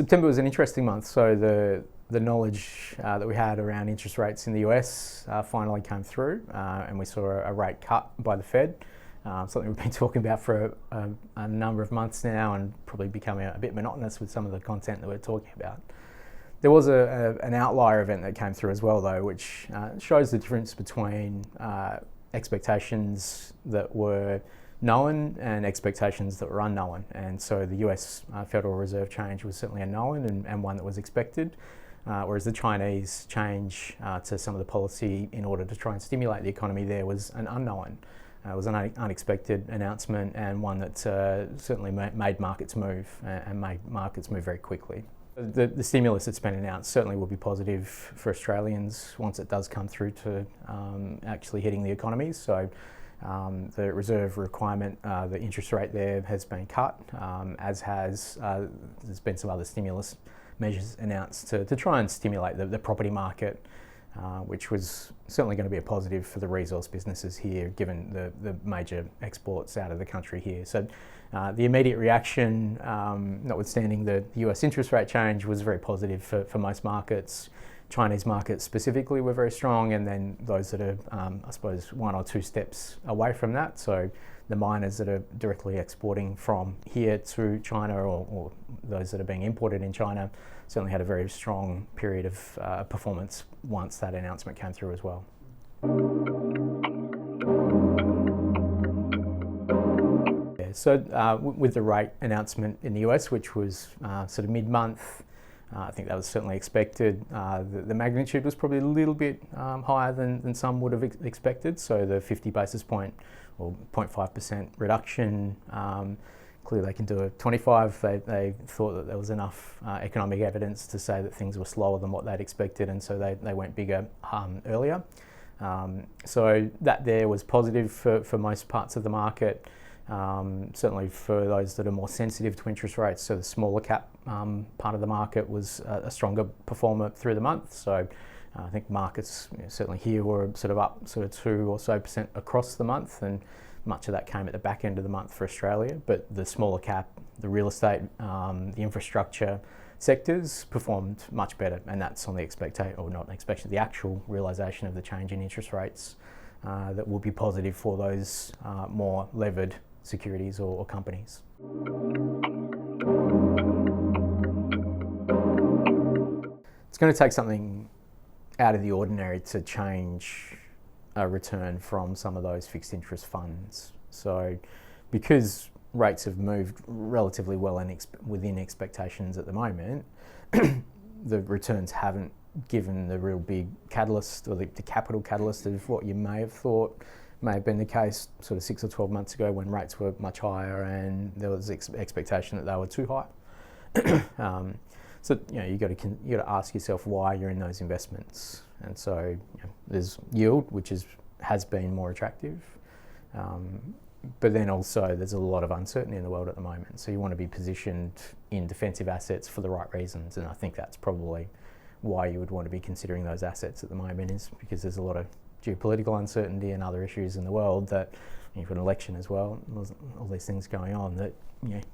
September was an interesting month. So the knowledge that we had around interest rates in the US finally came through, and we saw a rate cut by the Fed. Something we've been talking about for a number of months now, and probably becoming a bit monotonous with some of the content that we're talking about. There was an outlier event that came through as well, though, which shows the difference between expectations that were known and expectations that were unknown. And so the US Federal Reserve change was certainly a known and one that was expected, whereas the Chinese change to some of the policy in order to try and stimulate the economy there was an unknown. It was an unexpected announcement, and one that certainly made markets move, and made markets move very quickly. The stimulus that's been announced certainly will be positive for Australians once it does come through to actually hitting the economy. So the reserve requirement, the interest rate there has been cut, as has there's been some other stimulus measures announced to try and stimulate the property market, which was certainly going to be a positive for the resource businesses here, given the major exports out of the country here. So the immediate reaction, notwithstanding the US interest rate change, was very positive for most markets. Chinese markets specifically were very strong, and then those that are, I suppose, one or two steps away from that. So the miners that are directly exporting from here to China, or those that are being imported in China, certainly had a very strong period of performance once that announcement came through as well. Yeah, so with the rate announcement in the US, which was sort of mid-month, I think that was certainly expected. The magnitude was probably a little bit higher than some would have expected. So the 50 basis point or 0.5% reduction, clearly they can do a 25. They thought that there was enough economic evidence to say that things were slower than what they'd expected, and so they went bigger earlier. So that there was positive for most parts of the market. Certainly for those that are more sensitive to interest rates, so the smaller cap part of the market was a stronger performer through the month. So I think markets certainly here were sort of up sort of 2% or so across the month, and much of that came at the back end of the month for Australia. But the smaller cap, the real estate, the infrastructure sectors performed much better, and that's on the the actual realisation of the change in interest rates that will be positive for those more levered securities or companies. It's going to take something out of the ordinary to change a return from some of those fixed interest funds. So because rates have moved relatively well within expectations at the moment, the returns haven't given the real big catalyst, or the capital catalyst of what you may have thought may have been the case sort of 6 or 12 months ago, when rates were much higher and there was expectation that they were too high. So you got to ask yourself why you're in those investments. And so there's yield, which has been more attractive, but then also there's a lot of uncertainty in the world at the moment. So you want to be positioned in defensive assets for the right reasons, and I think that's probably why you would want to be considering those assets at the moment, is because there's a lot of geopolitical uncertainty and other issues in the world, that you've got an election as well, all these things going on, that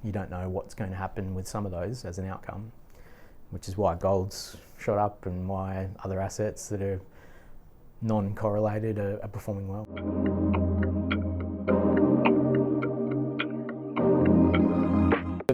you don't know what's going to happen with some of those as an outcome, which is why gold's shot up and why other assets that are non-correlated are performing well.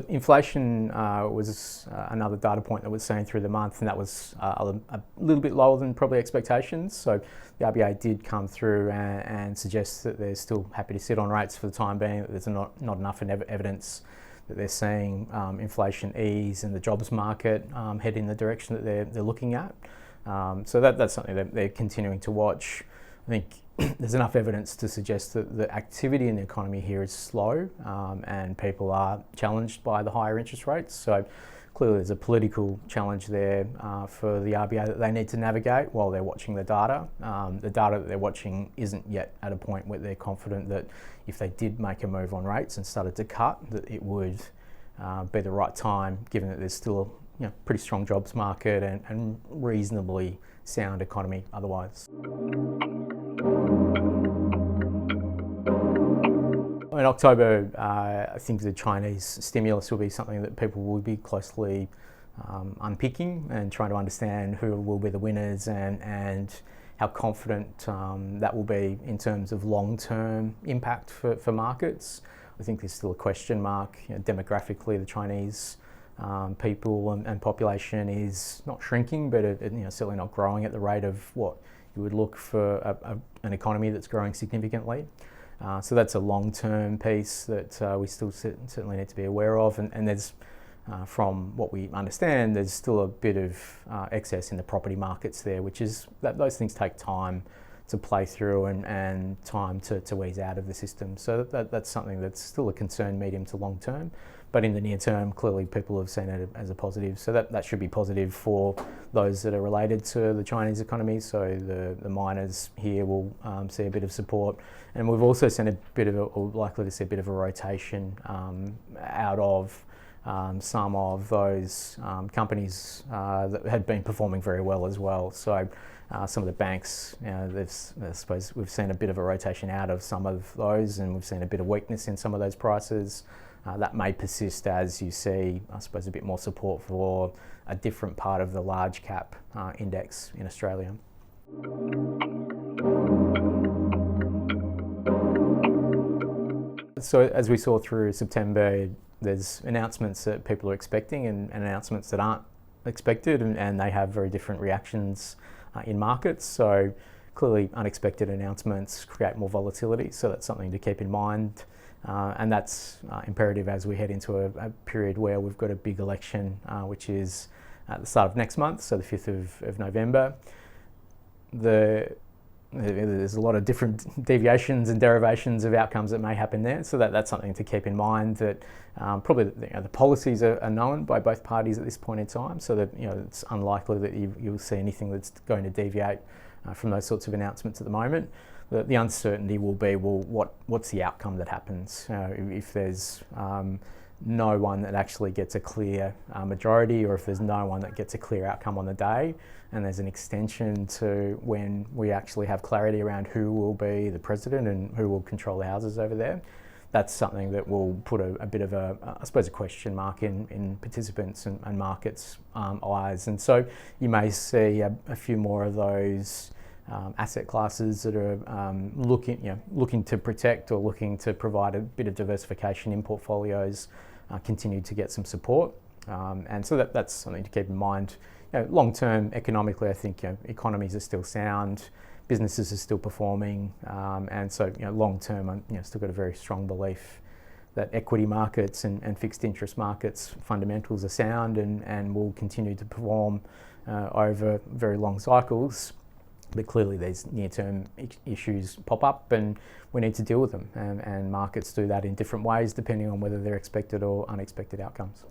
Inflation was another data point that was seen through the month, and that was a little bit lower than probably expectations. So the RBA did come through and suggest that they're still happy to sit on rates for the time being, that there's not enough evidence that they're seeing inflation ease and the jobs market head in the direction that they're looking at. So that's something that they're continuing to watch. I think there's enough evidence to suggest that the activity in the economy here is slow, and people are challenged by the higher interest rates. So clearly there's a political challenge there for the RBA that they need to navigate while they're watching the data. The data that they're watching isn't yet at a point where they're confident that if they did make a move on rates and started to cut, that it would be the right time, given that there's still a pretty strong jobs market and reasonably sound economy otherwise. In October, I think the Chinese stimulus will be something that people will be closely unpicking and trying to understand who will be the winners and how confident that will be in terms of long-term impact for markets. I think there's still a question mark. Demographically, the Chinese people and population is not shrinking, but certainly not growing at the rate of what you would look for an economy that's growing significantly. So that's a long-term piece that we still certainly need to be aware of. And there's, from what we understand, there's still a bit of excess in the property markets there, which is that those things take time to play through and time to ease out of the system. So that's something that's still a concern medium to long term. But in the near term, clearly people have seen it as a positive. So that should be positive for those that are related to the Chinese economy. So the miners here will see a bit of support. And we've also seen a bit of or likely to see a bit of a rotation out of some of those companies that had been performing very well as well. So some of the banks, I suppose we've seen a bit of a rotation out of some of those, and we've seen a bit of weakness in some of those prices. That may persist as you see, I suppose, a bit more support for a different part of the large cap index in Australia. So as we saw through September, there's announcements that people are expecting and announcements that aren't expected, and they have very different reactions in markets. So clearly unexpected announcements create more volatility, so that's something to keep in mind. And that's imperative as we head into a period where we've got a big election, which is at the start of next month, so the 5th of November. There's a lot of different deviations and derivations of outcomes that may happen there, so that's something to keep in mind, that probably the policies are known by both parties at this point in time, so that it's unlikely that you'll see anything that's going to deviate from those sorts of announcements at the moment. The uncertainty will be, well, what's the outcome that happens? If there's no one that actually gets a clear majority, or if there's no one that gets a clear outcome on the day, and there's an extension to when we actually have clarity around who will be the president and who will control the houses over there, that's something that will put a bit of I suppose, a question mark in participants and markets' eyes. And so you may see a few more of those asset classes that are looking to protect or looking to provide a bit of diversification in portfolios continue to get some support, and so that's something to keep in mind. Long term, economically, I think economies are still sound, businesses are still performing, and so long term, I'm still got a very strong belief that equity markets and fixed interest markets fundamentals are sound and will continue to perform over very long cycles. But clearly these near-term issues pop up and we need to deal with them, and markets do that in different ways depending on whether they're expected or unexpected outcomes.